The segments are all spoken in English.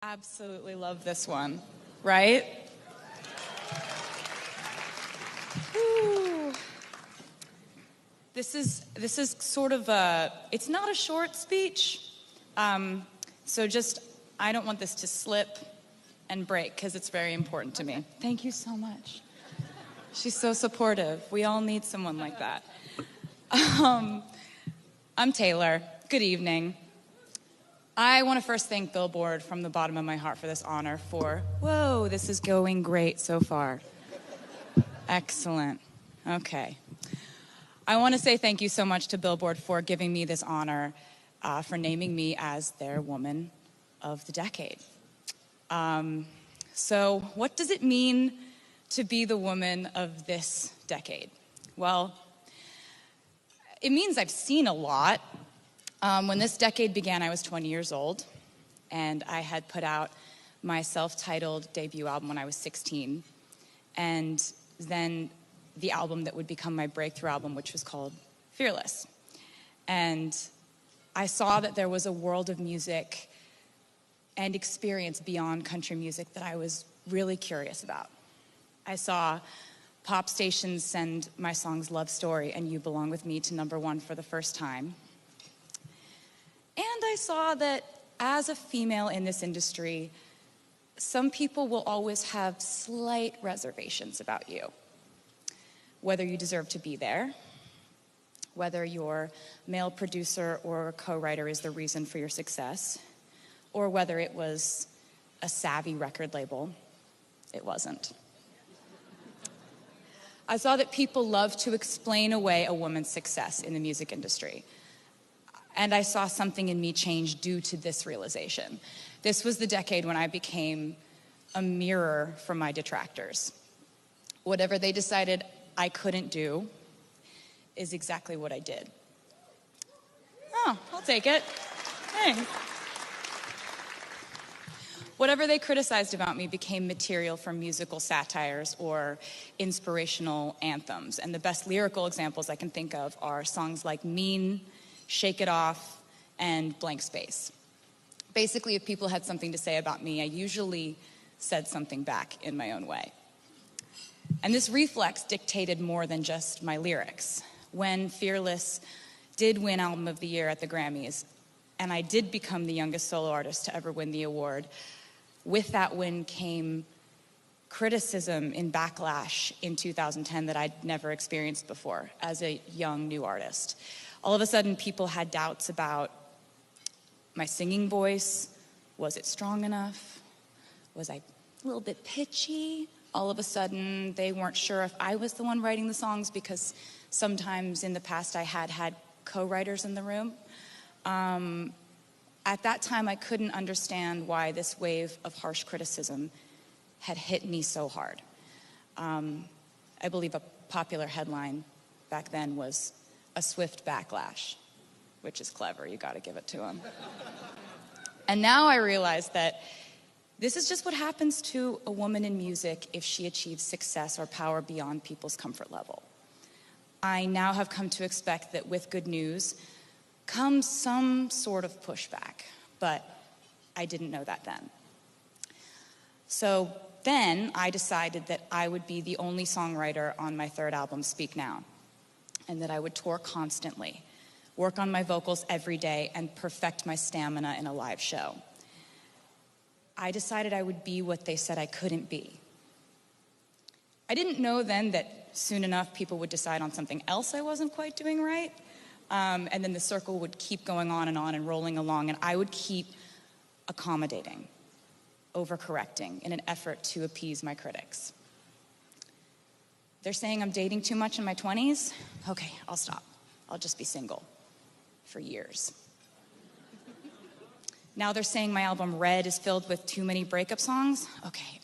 Absolutely love this one, right? Whew. This is sort of it's not a short speech, so I don't want this to slip and break because it's very important to me. Thank you so much. She's so supportive. We all need someone like that. I'm Taylor. Good evening. I want to first thank Billboard from the bottom of my heart for this honor whoa, this is going great so far. Excellent. Okay. I want to say thank you so much to Billboard for giving me this honor, for naming me as their Woman of the Decade. So what does it mean to be the woman of this decade? Well, it means I've seen a lot. When this decade began, I was 20 years old, and I had put out my self-titled debut album when I was 16, and then the album that would become my breakthrough album, which was called Fearless. And I saw that there was a world of music and experience beyond country music that I was really curious about. I saw pop stations send my songs Love Story and You Belong With Me to #1 for the first time. And I saw that as a female in this industry, some people will always have slight reservations about you. Whether you deserve to be there, whether your male producer or co-writer is the reason for your success, or whether it was a savvy record label. It wasn't. I saw that people love to explain away a woman's success in the music industry. And I saw something in me change due to this realization. This was the decade when I became a mirror for my detractors. Whatever they decided I couldn't do is exactly what I did. Oh, I'll take it. Thanks. Whatever they criticized about me became material for musical satires or inspirational anthems. And the best lyrical examples I can think of are songs like Mean, Shake It Off, and Blank Space. Basically, if people had something to say about me, I usually said something back in my own way. And this reflex dictated more than just my lyrics. When Fearless did win Album of the Year at the Grammys, and I did become the youngest solo artist to ever win the award, with that win came criticism and backlash in 2010 that I'd never experienced before as a young new artist. All of a sudden, people had doubts about my singing voice. Was it strong enough? Was I a little bit pitchy? All of a sudden, they weren't sure if I was the one writing the songs because sometimes in the past I had co-writers in the room. At that time, I couldn't understand why this wave of harsh criticism had hit me so hard. I believe a popular headline back then was "A swift backlash," which is clever, you gotta give it to him. And now I realize that this is just what happens to a woman in music if she achieves success or power beyond people's comfort level. I now have come to expect that with good news comes some sort of pushback, but I didn't know that then. So then I decided that I would be the only songwriter on my third album, Speak Now, and that I would tour constantly, work on my vocals every day, and perfect my stamina in a live show. I decided I would be what they said I couldn't be. I didn't know then that soon enough people would decide on something else I wasn't quite doing right, and then the circle would keep going on and rolling along, and I would keep accommodating, overcorrecting in an effort to appease my critics. They're saying I'm dating too much in my 20s? Okay, I'll stop. I'll just be single for years. Now they're saying my album Red is filled with too many breakup songs? Okay,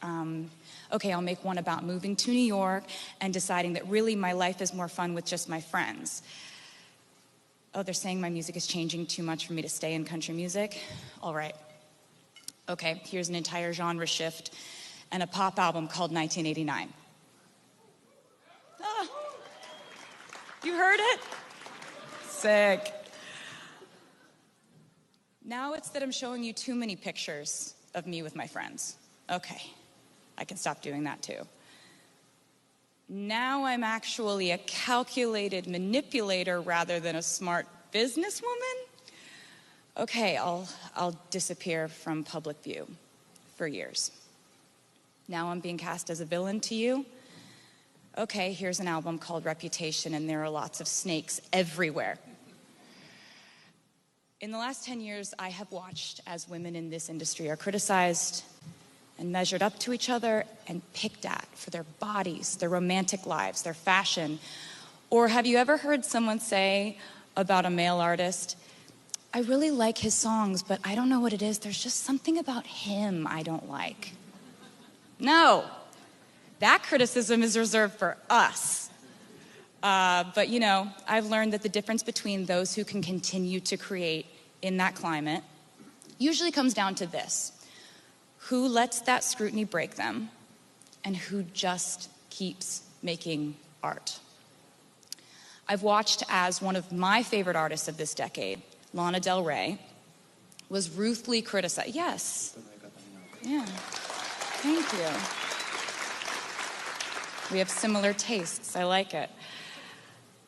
I'll make one about moving to New York and deciding that really my life is more fun with just my friends. Oh, they're saying my music is changing too much for me to stay in country music? All right. Okay, here's an entire genre shift and a pop album called 1989. Ah, you heard it? Sick. Now it's that I'm showing you too many pictures of me with my friends. Okay, I can stop doing that too. Now I'm actually a calculated manipulator rather than a smart businesswoman? Okay, I'll disappear from public view for years. Now I'm being cast as a villain to you? Okay, here's an album called Reputation, and there are lots of snakes everywhere. In the last 10 years, I have watched as women in this industry are criticized and measured up to each other and picked at for their bodies, their romantic lives, their fashion. Or have you ever heard someone say about a male artist, I really like his songs, but I don't know what it is. There's just something about him I don't like. No, that criticism is reserved for us. But you know, I've learned that the difference between those who can continue to create in that climate usually comes down to this. Who lets that scrutiny break them, and who just keeps making art. I've watched as one of my favorite artists of this decade, Lana Del Rey, was ruthlessly criticized. Yes. Yeah. Thank you. We have similar tastes. I like it.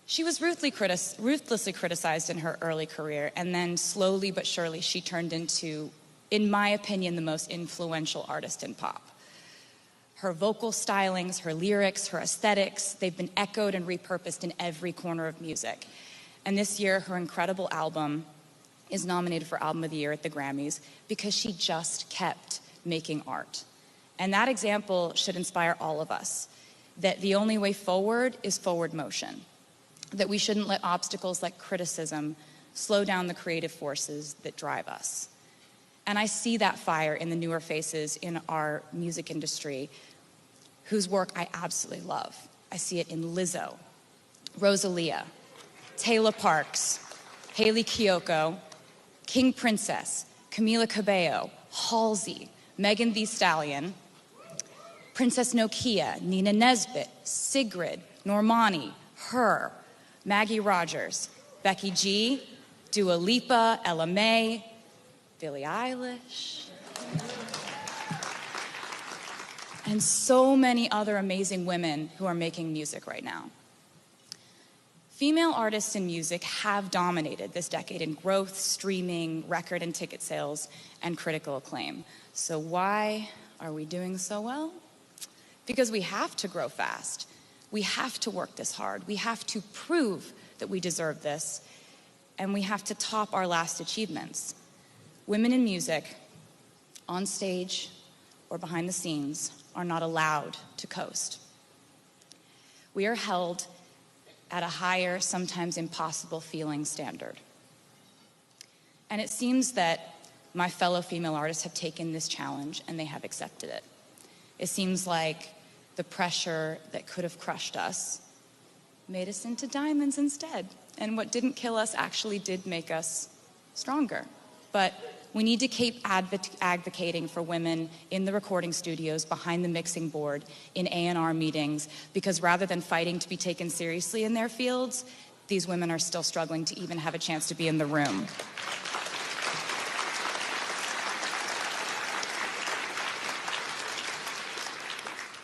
She was ruthlessly criticized in her early career, and then slowly but surely she turned into, in my opinion, the most influential artist in pop. Her vocal stylings, her lyrics, her aesthetics, they've been echoed and repurposed in every corner of music. And this year, her incredible album is nominated for Album of the Year at the Grammys because she just kept making art. And that example should inspire all of us, that the only way forward is forward motion, that we shouldn't let obstacles like criticism slow down the creative forces that drive us. And I see that fire in the newer faces in our music industry whose work I absolutely love. I see it in Lizzo, Rosalia, Taylor Parks, Hayley Kiyoko, King Princess, Camila Cabello, Halsey, Megan Thee Stallion, Princess Nokia, Nina Nesbitt, Sigrid, Normani, Her, Maggie Rogers, Becky G, Dua Lipa, Ella Mai, Billie Eilish, and so many other amazing women who are making music right now. Female artists in music have dominated this decade in growth, streaming, record and ticket sales, and critical acclaim. So why are we doing so well? Because we have to grow fast. We have to work this hard. We have to prove that we deserve this, and we have to top our last achievements. Women in music, on stage or behind the scenes, are not allowed to coast. We are held at a higher, sometimes impossible feeling standard. And it seems that my fellow female artists have taken this challenge and they have accepted it. It seems like the pressure that could have crushed us made us into diamonds instead. And what didn't kill us actually did make us stronger. But we need to keep advocating for women in the recording studios, behind the mixing board, in A&R meetings, because rather than fighting to be taken seriously in their fields, these women are still struggling to even have a chance to be in the room.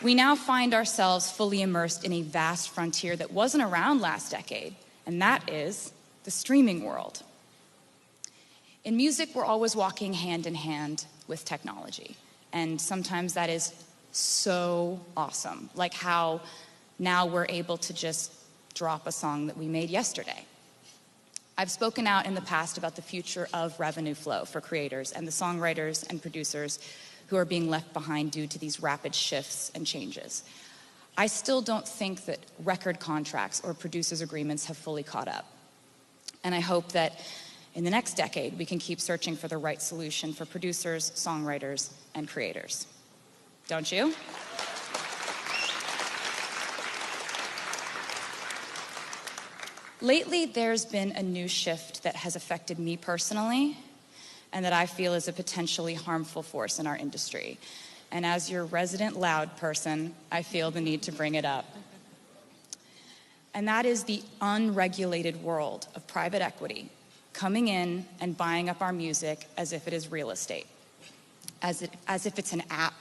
We now find ourselves fully immersed in a vast frontier that wasn't around last decade, and that is the streaming world. In music, we're always walking hand in hand with technology, and sometimes that is so awesome, like how now we're able to just drop a song that we made yesterday. I've spoken out in the past about the future of revenue flow for creators and the songwriters and producers who are being left behind due to these rapid shifts and changes. I still don't think that record contracts or producers' agreements have fully caught up. And I hope that in the next decade, we can keep searching for the right solution for producers, songwriters, and creators. Don't you? Lately, there's been a new shift that has affected me personally, and that I feel is a potentially harmful force in our industry. And as your resident loud person, I feel the need to bring it up. And that is the unregulated world of private equity coming in and buying up our music as if it is real estate. as if it's an app